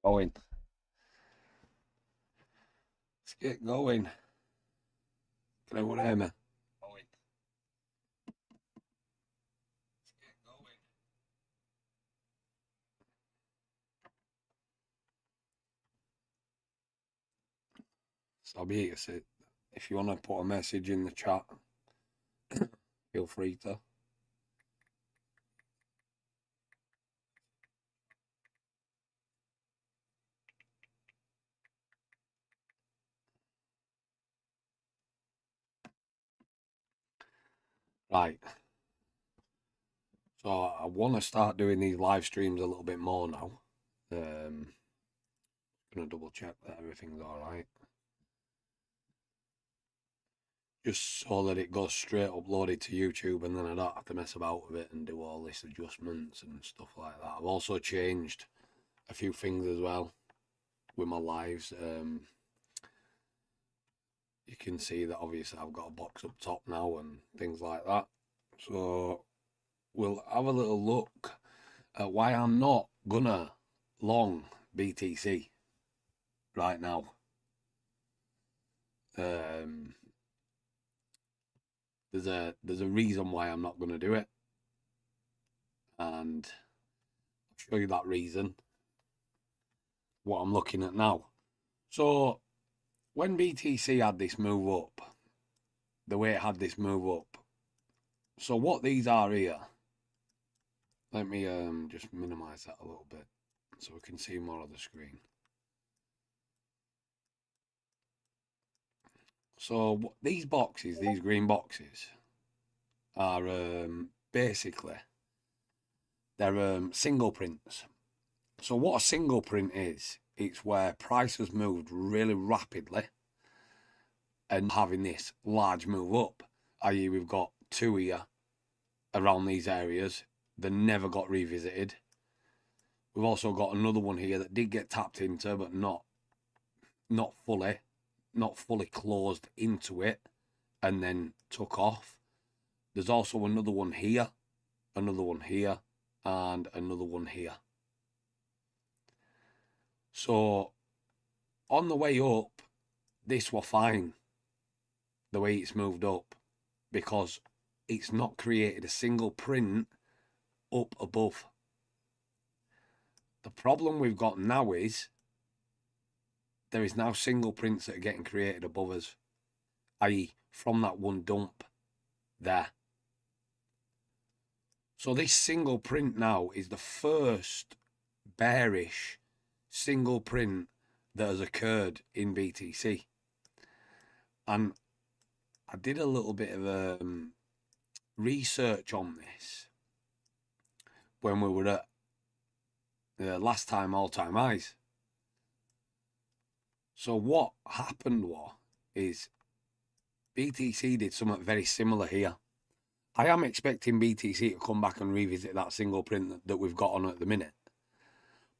Going. Let's get going. Can anyone hear me? Going. Let's get going. So I'll be here to say, if you want to put a message in the chat, feel free to. Right. So I want to start doing these live streams a little bit more now. Gonna double check that everything's all right. Just so that it goes straight uploaded to YouTube, and then I don't have to mess about with it and do all this adjustments and stuff like that. I've also changed a few things as well with my lives. You can see that obviously I've got a box up top now and things like that. So we'll have a little look at why I'm not gonna long BTC right now. There's a reason why I'm not gonna do it, and I'll show you that reason. What I'm looking at now. So when BTC had this move up, the way it had this move up. So what these are here. Let me just minimize that a little bit so we can see more of the screen. So these boxes, these green boxes, are basically, they're single prints. So what a single print is, it's where price has moved really rapidly and having this large move up, i.e. we've got two here around these areas that never got revisited. We've also got another one here that did get tapped into, but not fully closed into it and then took off. There's also another one here, another one here, and another one here. So on the way up, this was fine, the way it's moved up, because it's not created a single print up above. The problem we've got now is there is now single prints that are getting created above us, i.e. from that one dump there. So this single print now is the first bearish single print that has occurred in BTC. And I did a little bit of research on this when we were at the last time all-time highs. So what happened is BTC did something very similar here. I am expecting BTC to come back and revisit that single print that we've got on at the minute.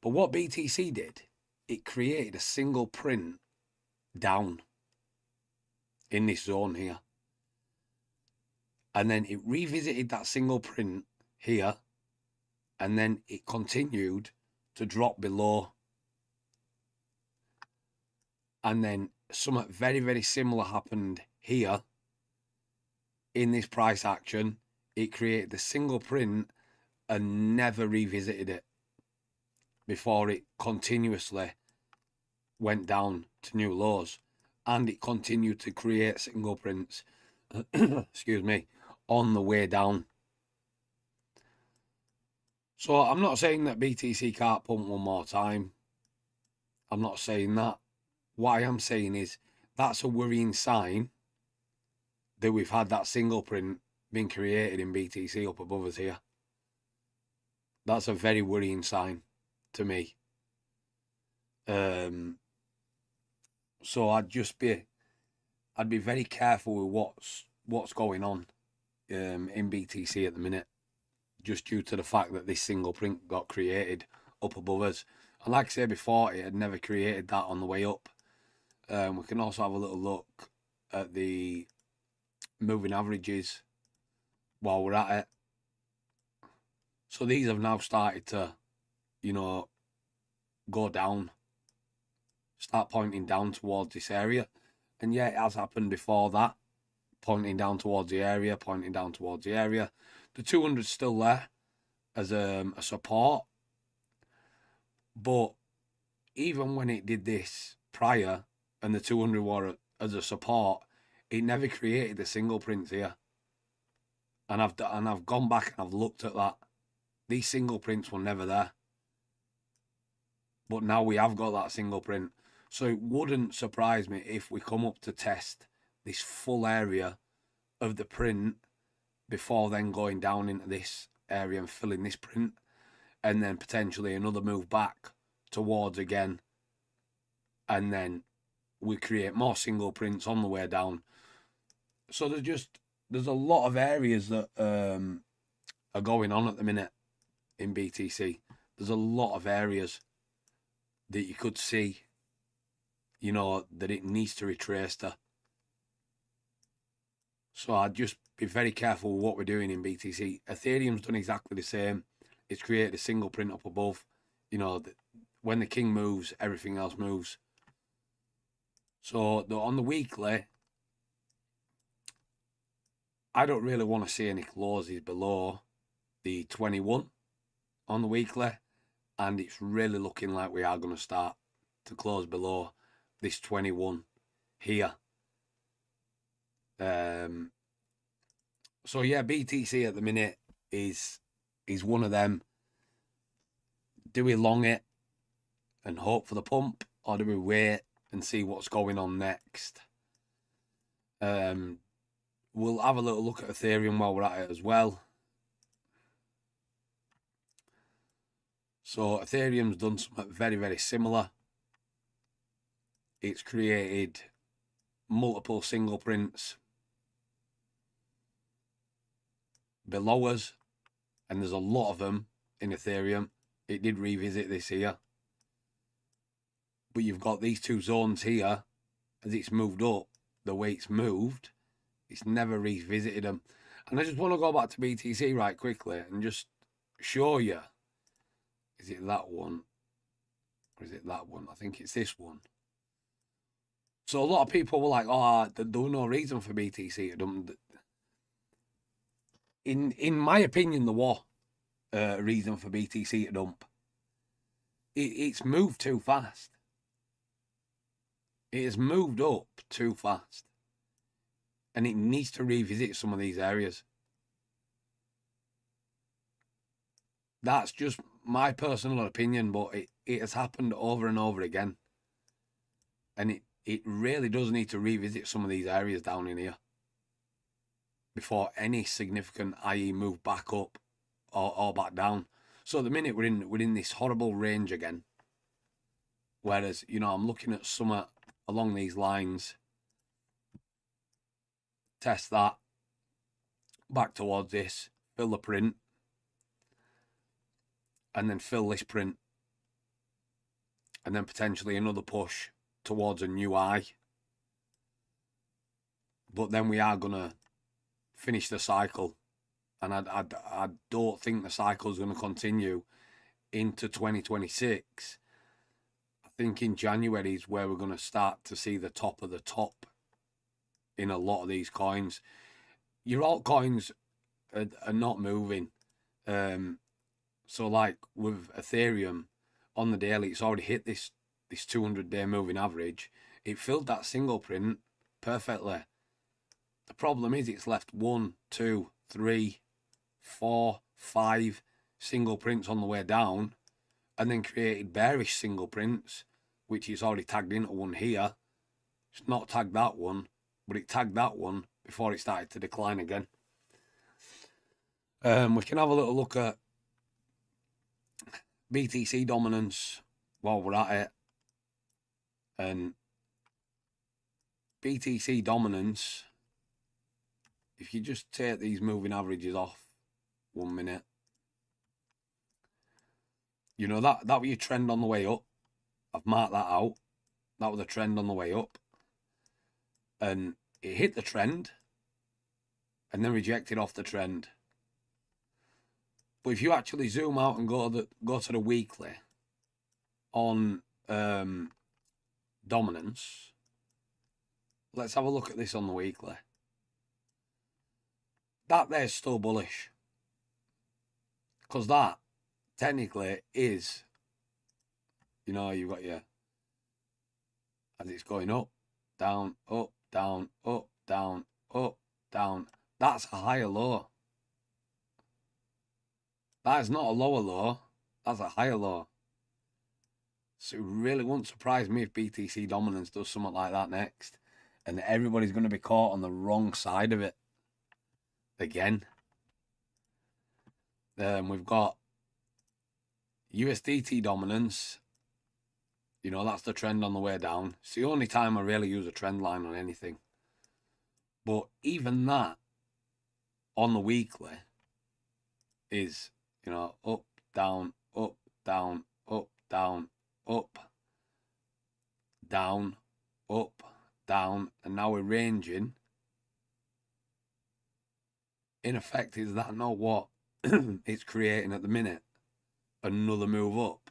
But what BTC did, it created a single print down in this zone here. And then it revisited that single print here. And then it continued to drop below. And then something very, very similar happened here. In this price action, it created the single print and never revisited it before it continuously went down to new lows, and it continued to create single prints excuse me, on the way down. So I'm not saying that BTC can't pump one more time. I'm not saying that. What I am saying is that's a worrying sign that we've had that single print being created in BTC up above us here. That's a very worrying sign to me. So I'd be very careful with what's going on in BTC at the minute, just due to the fact that this single print got created up above us. And like I said before, it had never created that on the way up. We can also have a little look at the moving averages while we're at it. So these have now started to, go down, start pointing down towards this area. And yeah, it has happened before that, pointing down towards the area, pointing down towards the area. The 200's still there as a support, but even when it did this prior and the 200 were as a support, it never created the single prints here. And I've gone back and I've looked at that. These single prints were never there. But now we have got that single print. So it wouldn't surprise me if we come up to test this full area of the print before then going down into this area and filling this print, and then potentially another move back towards again, and then we create more single prints on the way down. So there's a lot of areas that are going on at the minute in BTC. There's a lot of areas that you could see, you know, that it needs to retrace to. So I'd just be very careful with what we're doing in BTC. Ethereum's done exactly the same. It's created a single print up above. You know, when the king moves, everything else moves. So on the weekly, I don't really want to see any closes below the 21 on the weekly. And it's really looking like we are going to start to close below this 21 here. So yeah, BTC at the minute is one of them. Do we long it and hope for the pump, or do we wait and see what's going on next? We'll have a little look at Ethereum while we're at it as well. So Ethereum's done something very, very similar. It's created multiple single prints below us, and there's a lot of them in Ethereum. It did revisit this here, but you've got these two zones here. As it's moved up, the way it's moved, it's never revisited them. And I just want to go back to BTC right quickly and just show you. Is it that one? Or is it that one? I think it's this one. So a lot of people were like, oh, there was no reason for BTC to dump. In my opinion, there was a reason for BTC to dump. It's moved too fast. It has moved up too fast. And it needs to revisit some of these areas. That's just my personal opinion, but it has happened over and over again. And it really does need to revisit some of these areas down in here before any significant IE move back up or back down. So at the minute we're in this horrible range again. Whereas, you know, I'm looking at some along these lines. Test that. Back towards this. Fill the print. And then fill this print. And then potentially another push towards a new high. But then we are going to finish the cycle. And I don't think the cycle is going to continue into 2026. I think in January is where we're going to start to see the top of the top in a lot of these coins. Your altcoins are not moving. So like with Ethereum on the daily, it's already hit this 200-day moving average. It filled that single print perfectly. The problem is it's left 1, 2, 3, 4, 5 single prints on the way down, and then created bearish single prints, which is already tagged into one here. It's not tagged that one, but it tagged that one before it started to decline again. We can have a little look at BTC dominance while we're at it. And BTC dominance, if you just take these moving averages off 1 minute, you know, that was your trend on the way up. I've marked that out. That was a trend on the way up. And it hit the trend and then rejected off the trend. But if you actually zoom out and go to the weekly on dominance, let's have a look at this on the weekly. That there's still bullish. Because that technically is, you know, you've got your, as it's going up, down, up, down, up, down, up, down. That's a higher low. That is not a lower low. That's a higher low. So it really wouldn't surprise me if BTC dominance does something like that next. And everybody's going to be caught on the wrong side of it. Again. We've got USDT dominance. You know, that's the trend on the way down. It's the only time I really use a trend line on anything. But even that, on the weekly, is, you know, up, down, up, down, up, down, up, down, up, down, and now we're ranging. In effect, is that not what it's creating at the minute? Another move up.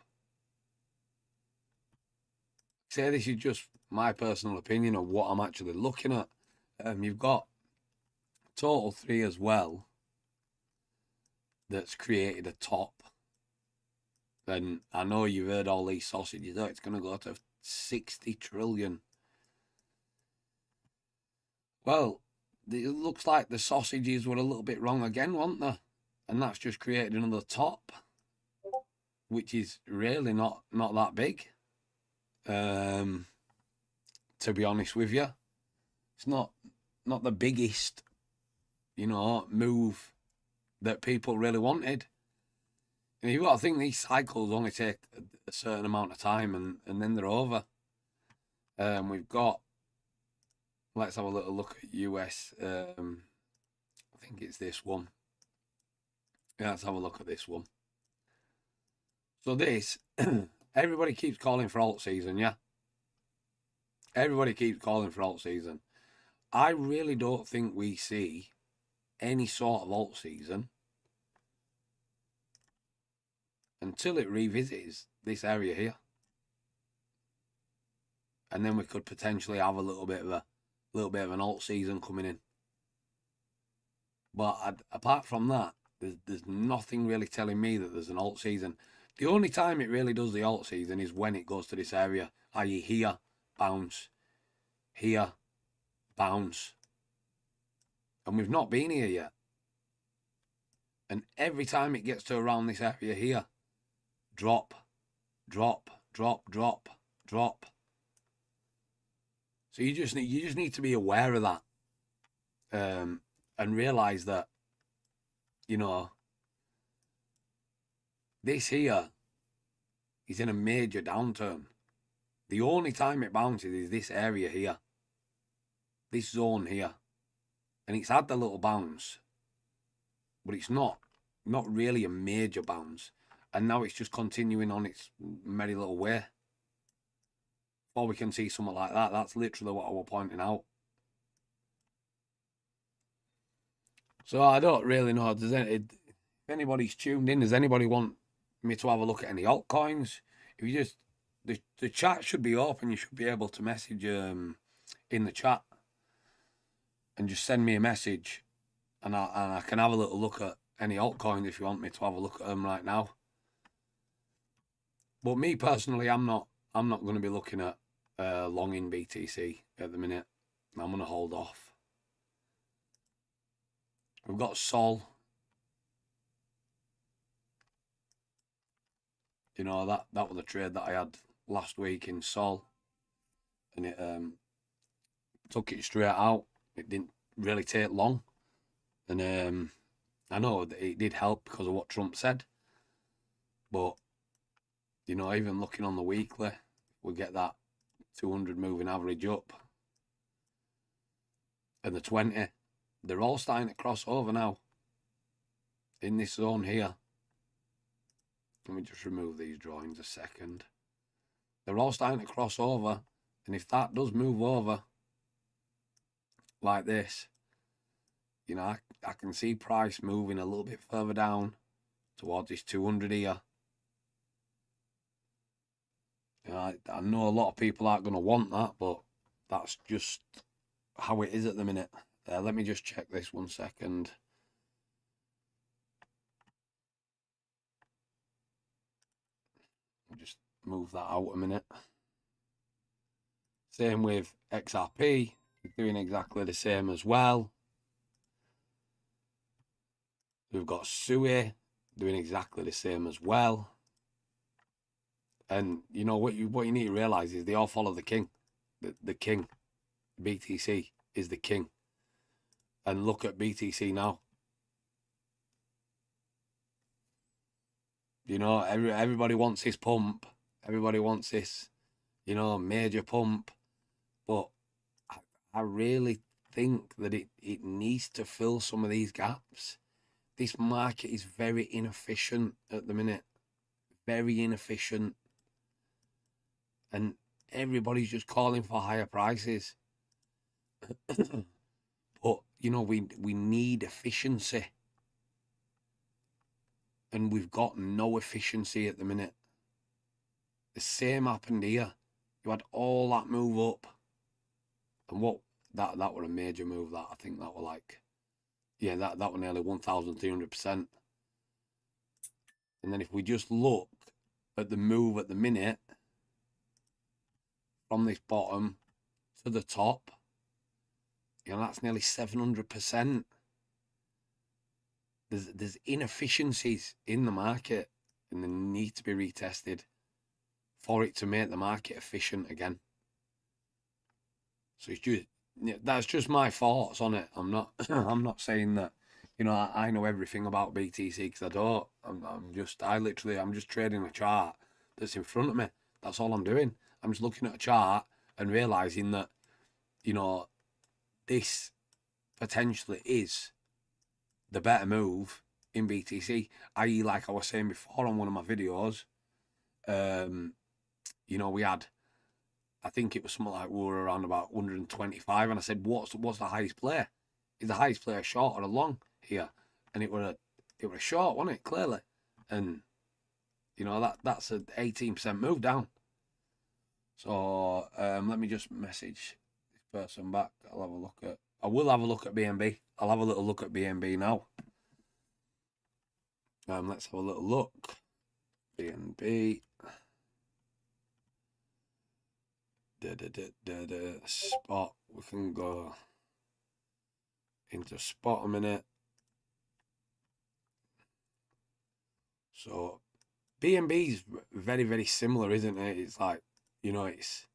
Say this is just my personal opinion of what I'm actually looking at. You've got total 3 as well that's created a top. And I know you've heard all these sausages. Oh, it's going to go to 60 trillion. Well, it looks like the sausages were a little bit wrong again, weren't they? And that's just created another top, which is really not that big. To be honest with you, it's not the biggest, you know, move that people really wanted. And you've got to think these cycles only take a certain amount of time, and then they're over. We've got, let's have a little look at US. I think it's this one. Yeah, let's have a look at this one. So this, everybody keeps calling for alt season, yeah? Everybody keeps calling for alt season. I really don't think we see any sort of alt season until it revisits this area here. And then we could potentially have a little bit of an alt season coming in. But apart from that, there's nothing really telling me that there's an alt season. The only time it really does the alt season is when it goes to this area, i.e. here, bounce, here, bounce. And we've not been here yet. And every time it gets to around this area here, drop, drop, drop, drop, drop. So you just need to be aware of that, and realize that, you know, this here is in a major downturn. The only time it bounces is this area here, this zone here, and it's had the little bounce, but it's not really a major bounce. And now it's just continuing on its merry little way. Or we can see something like that. That's literally what I was pointing out. So I don't really know. If anybody's tuned in, does anybody want me to have a look at any altcoins? If you just, the chat should be open. You should be able to message in the chat and just send me a message, and I can have a little look at any altcoins if you want me to have a look at them right now. But me personally, I'm not going to be looking at long in BTC at the minute. I'm going to hold off. We've got Sol. You know, that was the trade that I had last week in Sol, and it took it straight out. It didn't really take long, and I know that it did help because of what Trump said, but you know, even looking on the weekly, we get that 200 moving average up, and the 20, they're all starting to cross over now in this zone here. Let me just remove these drawings a second. They're all starting to cross over, and if that does move over like this, you know, I can see price moving a little bit further down towards this 200 here. I know a lot of people aren't going to want that, but that's just how it is at the minute. Let me just check this 1 second. I'll just move that out a minute. Same with XRP, doing exactly the same as well. We've got SUI doing exactly the same as well. And you know what you need to realize is they all follow the king. The king, BTC is the king. And look at BTC now. You know, everybody wants this pump. Everybody wants this, you know, major pump. But I really think that it needs to fill some of these gaps. This market is very inefficient at the minute. Very inefficient. And everybody's just calling for higher prices. But, you know, we need efficiency. And we've got no efficiency at the minute. The same happened here. You had all that move up. And what that were a major move. That I think that were like, yeah, that were nearly 1,300%. And then if we just look at the move at the minute, from this bottom to the top, you know, that's nearly 700%. There's inefficiencies in the market, and they need to be retested for it to make the market efficient again. So it's just, that's just my thoughts on it. I'm not I'm not saying that, you know, I know everything about BTC, because I don't. I'm just trading a chart that's in front of me. That's all I'm doing. I'm just looking at a chart and realizing that, you know, this potentially is the better move in BTC, i.e., like I was saying before on one of my videos, you know, we had, I think it was something like we were around about 125, and I said, what's the highest player? Is the highest player short or a long here? And it were a short, wasn't it? Clearly, and you know that's an 18% move down. So let me just message this person back. I will have a look at BNB. I'll have a little look at BNB now. Let's have a little look. BNB. Spot. We can go into spot a minute. So BNB is very, very similar, isn't it? It's like, you know, if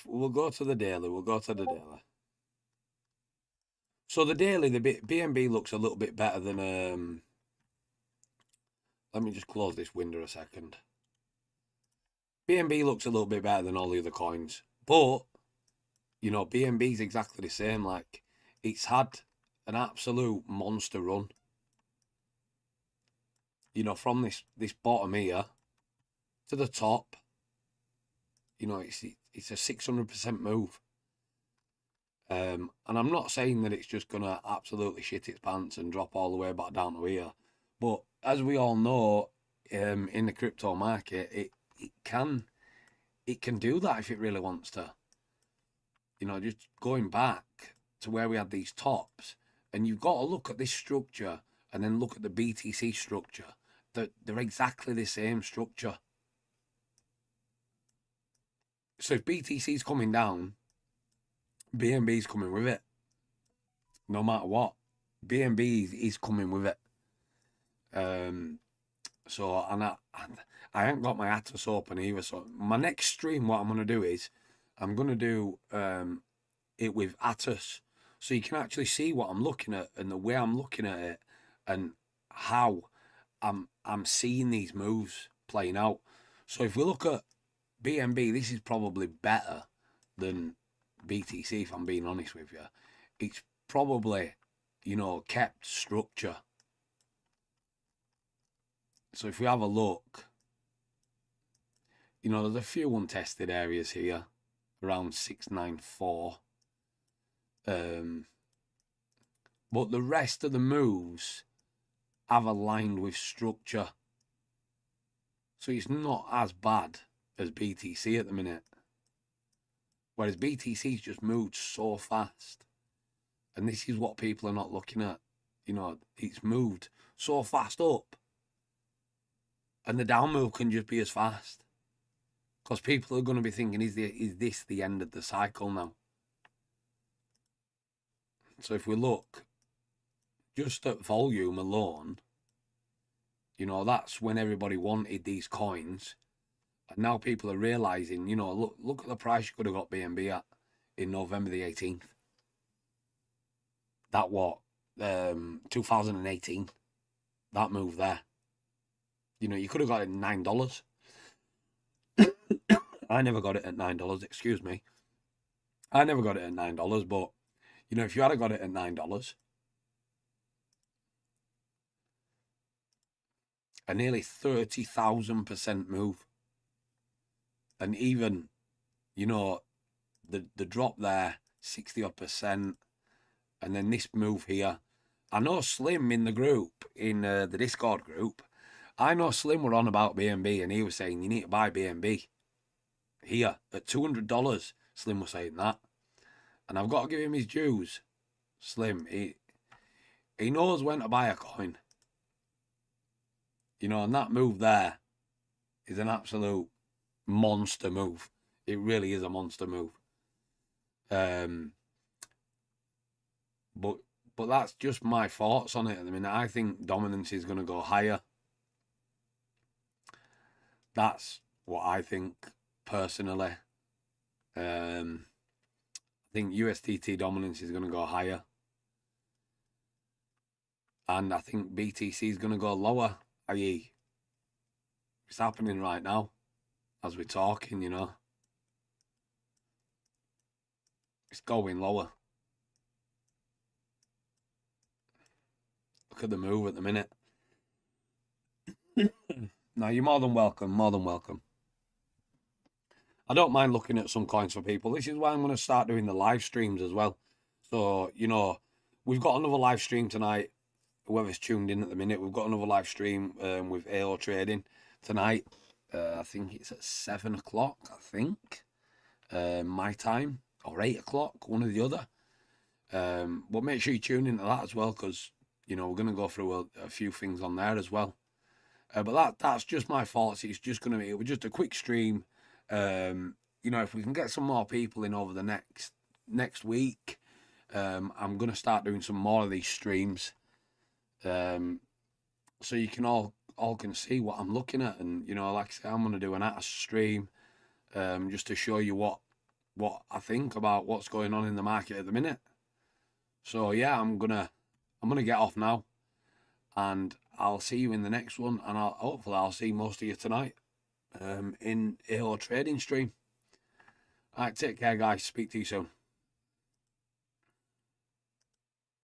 we'll go to the daily, So the daily, the BNB looks a little bit better than, let me just close this window a second. BNB looks a little bit better than all the other coins, but, you know, BNB is exactly the same. Like, it's had an absolute monster run. You know, from this bottom here to the top, you know, it's a 600% move. And I'm not saying that it's just going to absolutely shit its pants and drop all the way back down to here. But as we all know, in the crypto market, it can do that if it really wants to. You know, just going back to where we had these tops, and you've got to look at this structure and then look at the BTC structure. They're exactly the same structure. So if BTC is coming down, BNB is coming with it. No matter what, BNB is coming with it. So, and I haven't got my Atos open either. So my next stream, what I'm going to do is, I'm going to do it with Atos, so you can actually see what I'm looking at and the way I'm looking at it and how I'm seeing these moves playing out. So if we look at BNB, this is probably better than BTC, if I'm being honest with you. It's probably, you know, kept structure. So if we have a look, you know, there's a few untested areas here around 694. But the rest of the moves have aligned with structure. So it's not as bad as BTC at the minute. Whereas BTC's just moved so fast. And this is what people are not looking at. You know, it's moved so fast up. And the down move can just be as fast. Because people are going to be thinking, is this the end of the cycle now? So if we look just at volume alone, you know, that's when everybody wanted these coins. And now people are realising, you know, look at the price you could have got BNB at in November the 18th. That what? 2018. That move there. You know, you could have got it at $9. I never got it at $9, excuse me. I never got it at $9, but, you know, if you had got it at $9, a nearly 30,000% move. And even, you know, the drop there, 60-odd%, and then this move here. I know Slim in the group, in the Discord group, I know Slim were on about BNB, and he was saying you need to buy BNB here at $200. Slim was saying that, and I've got to give him his dues. Slim, he knows when to buy a coin. You know, and that move there is an absolute monster move. It really is a monster move. But that's just my thoughts on it at the minute. I think dominance is going to go higher. That's what I think personally. I think USDT dominance is going to go higher. And I think BTC is going to go lower, i.e. it's happening right now as we're talking, you know. It's going lower. Look at the move at the minute. Now, you're more than welcome, more than welcome. I don't mind looking at some coins for people. This is why I'm going to start doing the live streams as well. So, you know, we've got another live stream tonight. Whoever's tuned in at the minute, we've got another live stream with AO Trading tonight. I think it's at 7 o'clock, I think. My time, or 8 o'clock, one or the other. But make sure you tune into that as well, because, you know, we're going to go through a few things on there as well. But that's just my thoughts. It's just going to be just a quick stream. You know, if we can get some more people in over the next week, I'm going to start doing some more of these streams. So you can all can see what I'm looking at. And, you know, like I say, I'm going to do an ATA stream just to show you what I think about what's going on in the market at the minute. So, yeah, I'm going to get off now. And I'll see you in the next one, and hopefully I'll see most of you tonight in AO Trading stream. All right, take care, guys. Speak to you soon.